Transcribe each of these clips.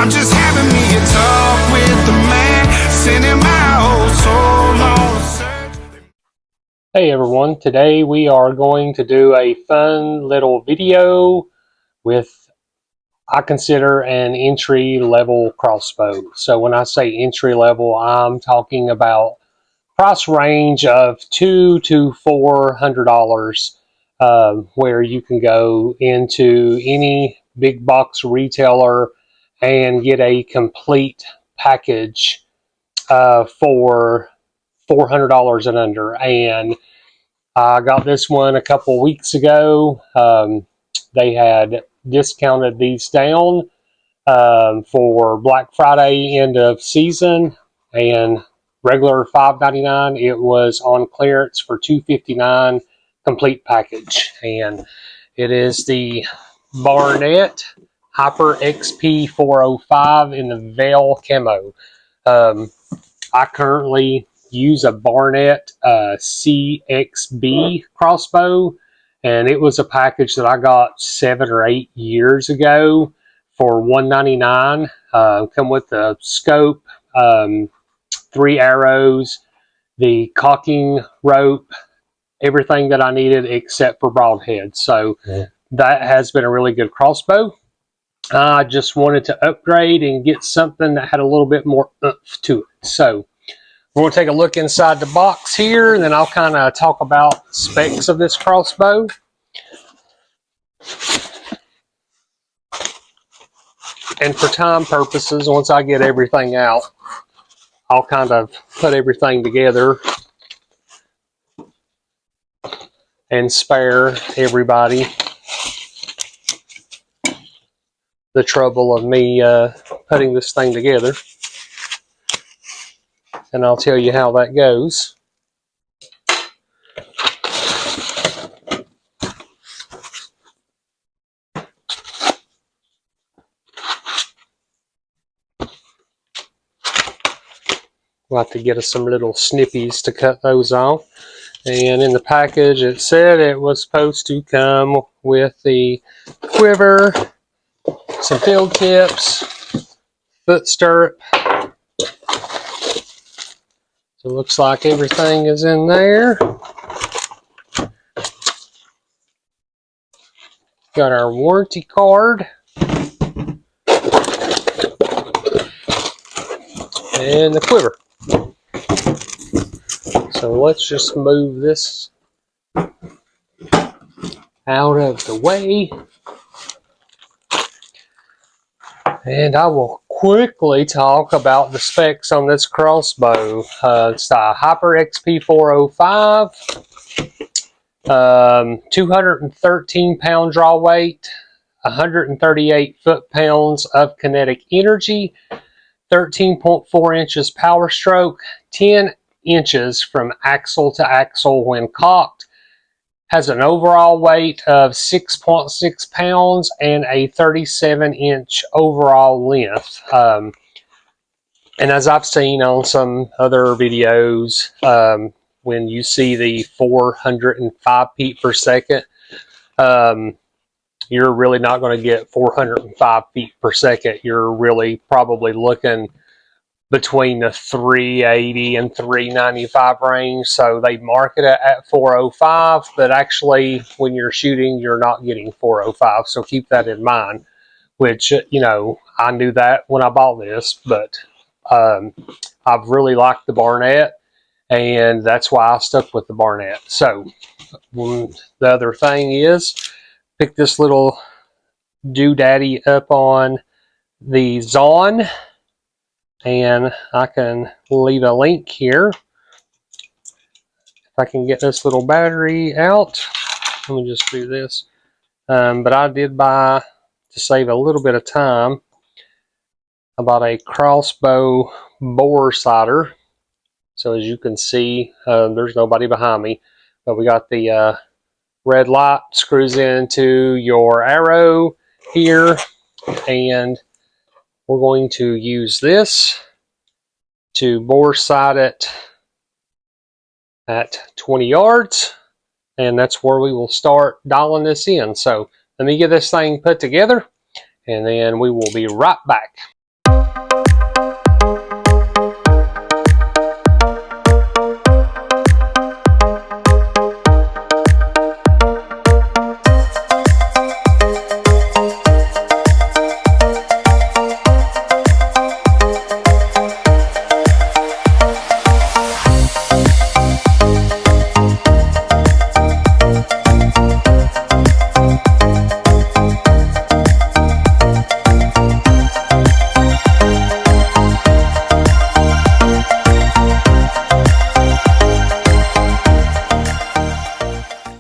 I'm just having me a talk with the man, sending my whole soul on a search. Hey everyone, today we are going to do a fun little video with, I consider, an entry-level crossbow. So when I say entry-level, I'm talking about price range of $200 to $400, where you can go into any big box retailer and get a complete package for $400 and under. And I got this one a couple weeks ago. They had discounted these down for Black Friday end of season, and regular $5.99. It was on clearance for $2.59 complete package, and it is the Barnett Hyper XP 405 in the Veil camo. I currently use a Barnett CXB crossbow, and it was a package that I got 7 or 8 years ago for $199. Come with the scope, 3 arrows, the cocking rope, everything that I needed except for broadhead. So that has been a really good crossbow. I just wanted to upgrade and get something that had a little bit more oomph to it. So we're going to take a look inside the box here, and then I'll kind of talk about specs of this crossbow. And for time purposes, once I get everything out, I'll kind of put everything together and spare everybody the trouble of me putting this thing together. And I'll tell you how that goes. We'll have to get us some little snippies to cut those off. And in the package it said it was supposed to come with the quiver, some field tips, foot stirrup. So it looks like everything is in there. Got our warranty card. And the quiver. So let's just move this out of the way. And I will quickly talk about the specs on this crossbow. It's the Hyper XP 405, 213 pound draw weight, 138 foot-pounds of kinetic energy, 13.4 inches power stroke, 10 inches from axle to axle when cocked. Has an overall weight of 6.6 pounds and a 37-inch overall length. And as I've seen on some other videos, when you see the 405 feet per second, you're really not going to get 405 feet per second. You're really probably looking between the 380 and 395 range. So they market it at 405, but actually when you're shooting, you're not getting 405. So keep that in mind, which, you know, I knew that when I bought this, but I've really liked the Barnett, and that's why I stuck with the Barnett. So the other thing is, pick this little doodaddy up on the Zon, and I can leave a link here. If I can get this little battery out, let me just do this. But I did buy, to save a little bit of time, I bought a crossbow bore sighter. So as you can see, there's nobody behind me, but we got the red light screws into your arrow here, and we're going to use this to bore sight it at 20 yards, and that's where we will start dialing this in. So let me get this thing put together, and then we will be right back.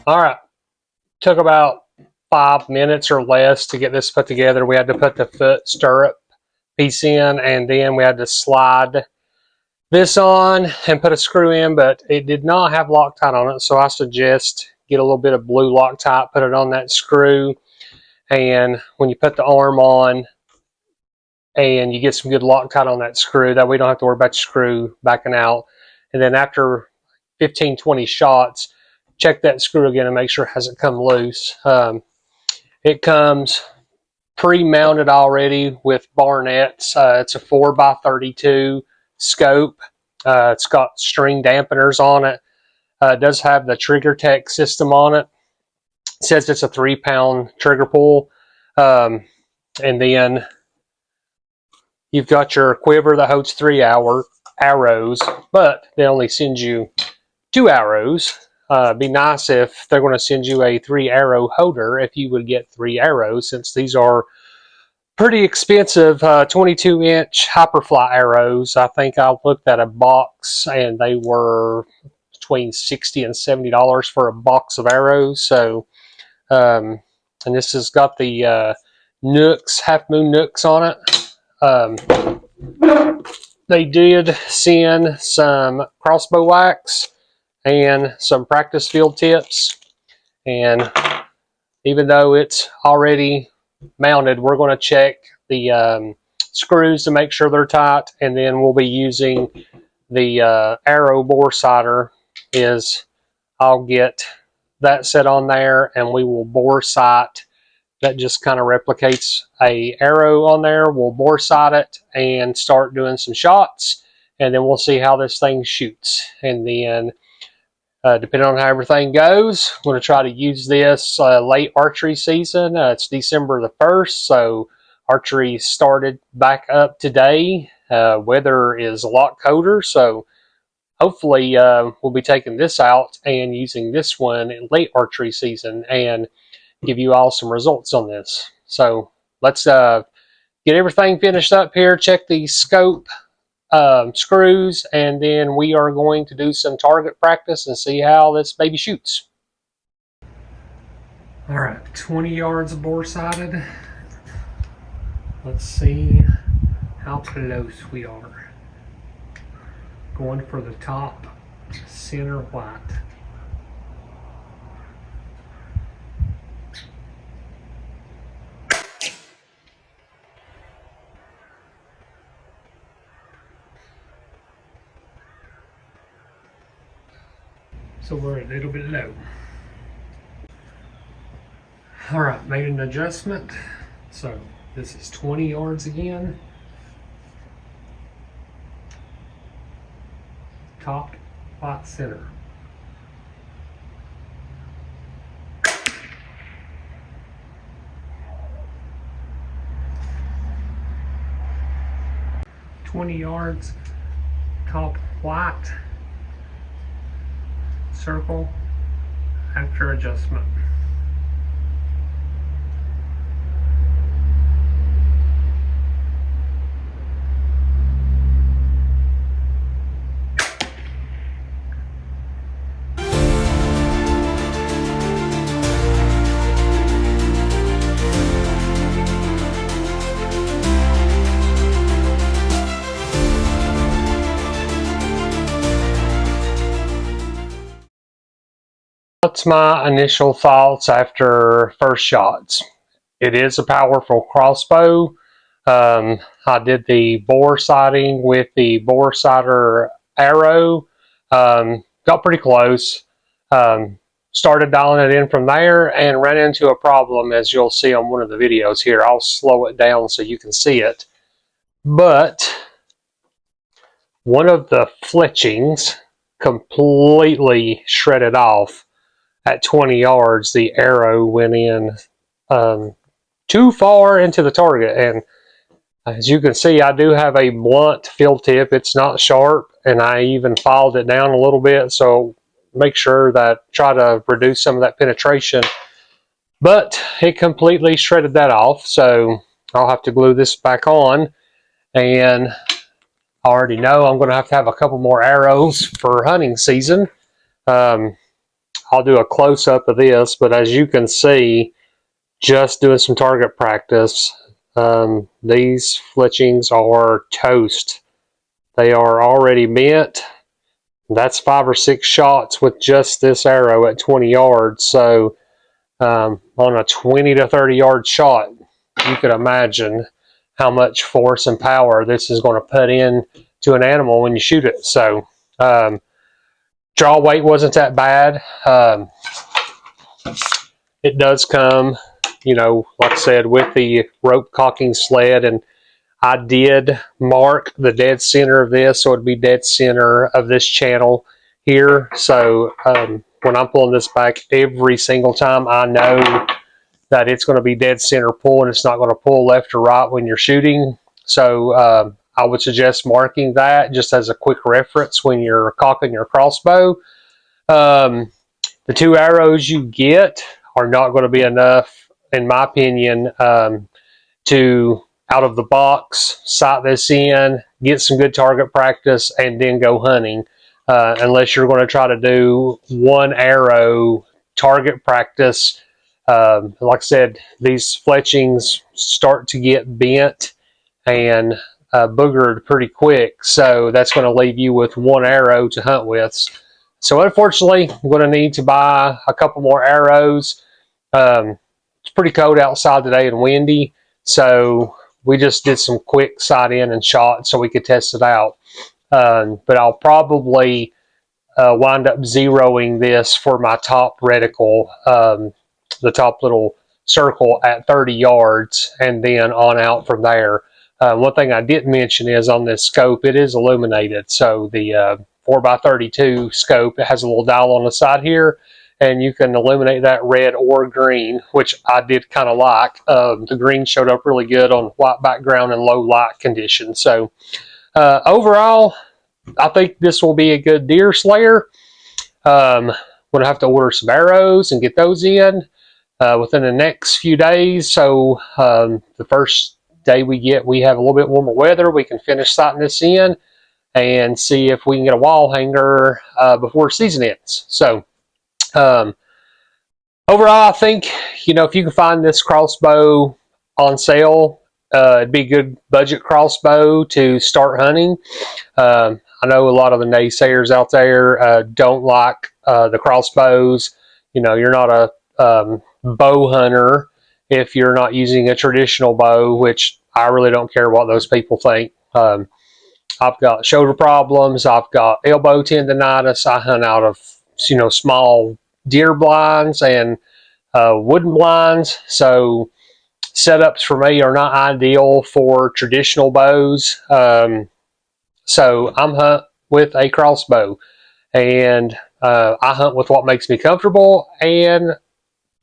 All right, took about 5 minutes or less to get this put together. We had to put the foot stirrup piece in, and then we had to slide this on and put a screw in, but it did not have Loctite on it, so I suggest get a little bit of blue Loctite, put it on that screw, and when you put the arm on and you get some good Loctite on that screw, that way you don't have to worry about your screw backing out. And then after 15-20 shots, check that screw again and make sure it hasn't come loose. It comes pre-mounted already with Barnett's. It's a 4x32 scope. It's got string dampeners on it. It does have the TriggerTech system on it. It says it's a 3-pound trigger pull. And then you've got your quiver that holds 3 arrows, but they only send you 2 arrows. It'd be nice if they're going to send you a 3-arrow holder, if you would get 3 arrows, since these are pretty expensive 22-inch HyperFlit arrows. I think I looked at a box and they were between $60 and $70 for a box of arrows. So, and this has got the nooks, half moon nooks on it. They did send some crossbow wax and some practice field tips, and even though it's already mounted, we're going to check the screws to make sure they're tight, and then we'll be using the arrow bore sighter. I'll get that set on there, and we will bore sight. That just kind of replicates a arrow on there. We'll bore sight it and start doing some shots, and then we'll see how this thing shoots. And then depending on how everything goes, I'm going to try to use this late archery season. It's December the 1st, so archery started back up today. Weather is a lot colder, so hopefully we'll be taking this out and using this one in late archery season and give you all some results on this. So let's get everything finished up here, check the scope screws, and then we are going to do some target practice and see how this baby shoots. All right, 20 yards bore sighted. Let's see how close we are. Going for the top center white. So we're a little bit low. All right, made an adjustment. So this is 20 yards again. Top white center. $20, top white, circle after adjustment. What's my initial thoughts after first shots? It is a powerful crossbow. I did the bore sighting with the bore sighter arrow. Got pretty close. Started dialing it in from there and ran into a problem, as you'll see on one of the videos here. I'll slow it down so you can see it. but one of the fletchings completely shredded off at 20 yards. The arrow went in too far into the target, and as you can see, I do have a blunt field tip. It's not sharp, and I even filed it down a little bit, so make sure that try to reduce some of that penetration. But it completely shredded that off, so I'll have to glue this back on, and I already know I'm going to have a couple more arrows for hunting season. I'll do a close-up of this, but as you can see, just doing some target practice, these fletchings are toast. They are already bent. That's 5 or 6 shots with just this arrow at 20 yards. So on a 20 to 30 yard shot, you could imagine how much force and power this is going to put in to an animal when you shoot it. So draw weight wasn't that bad. It does come, you know, like I said, with the rope cocking sled, and I did mark the dead center of this, so it'd be dead center of this channel here. So when I'm pulling this back every single time, I know that it's going to be dead center pull, and it's not going to pull left or right when you're shooting. So I would suggest marking that just as a quick reference when you're cocking your crossbow. The 2 arrows you get are not going to be enough, in my opinion, to out of the box sight this in, get some good target practice, and then go hunting. Unless you're going to try to do 1 arrow target practice. Like I said, these fletchings start to get bent and boogered pretty quick, so that's going to leave you with 1 arrow to hunt with. So unfortunately, I'm going to need to buy a couple more arrows. It's pretty cold outside today and windy, so we just did some quick sight in and shot so we could test it out. But I'll probably wind up zeroing this for my top reticle, the top little circle at 30 yards, and then on out from there. One thing I didn't mention is on this scope, it is illuminated. So the 4x32 scope, it has a little dial on the side here, and you can illuminate that red or green, which I did kind of like. The green showed up really good on white background and low light conditions. So overall, I think this will be a good deer slayer. I'm going to have to order some arrows and get those in within the next few days. So the first day we have a little bit warmer weather, we can finish sighting this in and see if we can get a wall hanger before season ends. So overall, I think, you know, if you can find this crossbow on sale, it'd be a good budget crossbow to start hunting. I know a lot of the naysayers out there don't like the crossbows. You know, you're not a bow hunter if you're not using a traditional bow, which I really don't care what those people think. I've got shoulder problems. I've got elbow tendonitis. I hunt out of, you know, small deer blinds and wooden blinds. So setups for me are not ideal for traditional bows. So I'm hunt with a crossbow, and I hunt with what makes me comfortable. And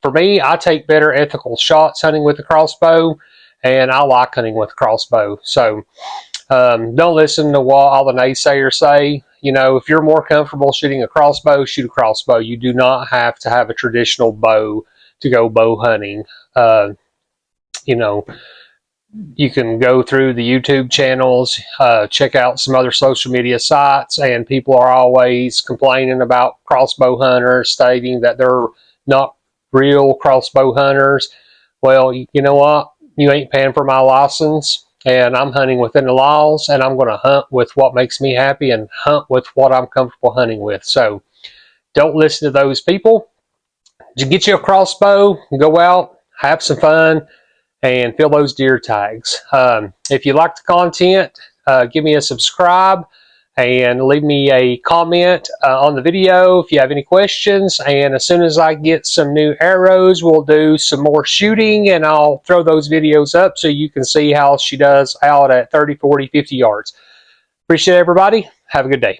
for me, I take better ethical shots hunting with a crossbow, and I like hunting with a crossbow. So don't listen to what all the naysayers say. You know, if you're more comfortable shooting a crossbow, shoot a crossbow. You do not have to have a traditional bow to go bow hunting. You know, you can go through the YouTube channels, check out some other social media sites, and people are always complaining about crossbow hunters, stating that they're not real crossbow hunters. Well, you know what? You ain't paying for my license, and I'm hunting within the laws, and I'm going to hunt with what makes me happy and hunt with what I'm comfortable hunting with. So don't listen to those people. Just get you a crossbow, go out, have some fun, and fill those deer tags. If you like the content, give me a subscribe, and leave me a comment on the video if you have any questions. And as soon as I get some new arrows, we'll do some more shooting, and I'll throw those videos up so you can see how she does out at 30, 40, 50 yards. Appreciate everybody. Have a good day.